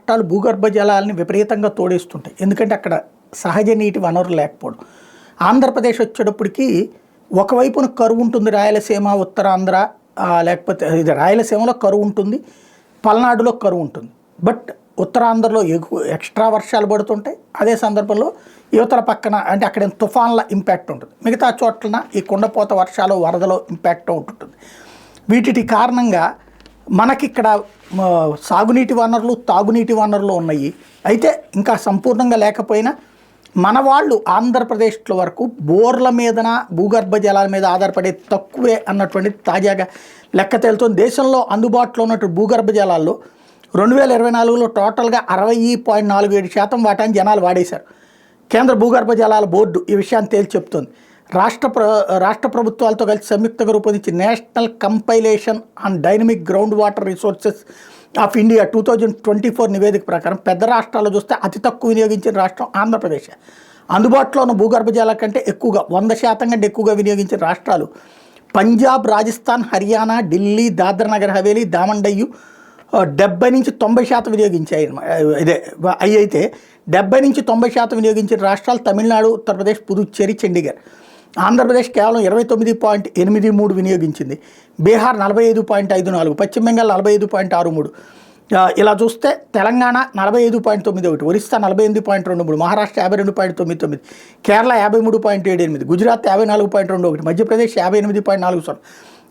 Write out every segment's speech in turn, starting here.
రాష్ట్రాలు భూగర్భ జలాలని విపరీతంగా తోడేస్తుంటాయి, ఎందుకంటే అక్కడ సహజ నీటి వనరులు లేకపోవడం. ఆంధ్రప్రదేశ్ వచ్చేటప్పటికి ఒకవైపున కరువు ఉంటుంది, రాయలసీమ ఉత్తరాంధ్ర, లేకపోతే ఇది రాయలసీమలో కరువు ఉంటుంది, పల్నాడులో కరువు ఉంటుంది. బట్ ఉత్తరాంధ్రలో ఎక్స్ట్రా వర్షాలు పడుతుంటాయి. అదే సందర్భంలో యువతల పక్కన అంటే అక్కడ తుఫాన్ల ఇంపాక్ట్ ఉంటుంది, మిగతా చోట్లన ఈ కుండపోత వర్షాలు వరదలో ఇంపాక్ట్ ఉంటుంటుంది. వీటి కారణంగా మనకిక్కడ సాగునీటి వనరులు తాగునీటి వనరులు ఉన్నాయి. అయితే ఇంకా సంపూర్ణంగా లేకపోయినా మన వాళ్ళు ఆంధ్రప్రదేశ్లో వరకు బోర్ల మీదన భూగర్భ జలాల మీద ఆధారపడే తక్కువే అన్నటువంటి తాజాగా లెక్క తేలుతుంది. దేశంలో అందుబాటులో ఉన్నటువంటి భూగర్భ జలాల్లో 2024లో టోటల్గా 60.47% వాటాన్ని జనాలు వాడేశారు. కేంద్ర భూగర్భ జలాల బోర్డు ఈ విషయాన్ని తేల్చి చెప్తుంది. రాష్ట్ర ప్రభుత్వాలతో కలిసి సంయుక్తంగా రూపొందించి national compilation on dynamic ground water resources of India 2024 నివేదిక ప్రకారం పెద్ద రాష్ట్రాల్లో చూస్తే అతి తక్కువ వినియోగించిన రాష్ట్రం ఆంధ్రప్రదేశ్. అందుబాటులో ఉన్న భూగర్భ జలాల కంటే ఎక్కువగా 100% కంటే ఎక్కువగా వినియోగించిన రాష్ట్రాలు పంజాబ్, రాజస్థాన్, హర్యానా, ఢిల్లీ, దాద్రా నగర్ హవేలీ, దామన్ డయ్యు 70 నుంచి 90% వినియోగించాయి. ఇదే అయితే 70 నుంచి 90% వినియోగించిన రాష్ట్రాలు తమిళనాడు, ఉత్తరప్రదేశ్, పుదుచ్చేరి, చండీగఢ్. ఆంధ్రప్రదేశ్ కేవలం 29.83 వినియోగించింది. బీహార్ 45.54, పశ్చిమ బెంగాల్ 45.63. ఇలా చూస్తే తెలంగాణ 45.91, ఒరిస్సా 48.23, మహారాష్ట్ర 52.99, కేరళ 53.78, గుజరాత్ 54.21, మధ్యప్రదేశ్ 58.40,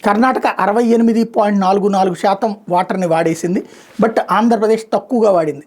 కర్ణాటక 68.44% వాటర్ని వాడేసింది. బట్ ఆంధ్రప్రదేశ్ తక్కువగా వాడింది.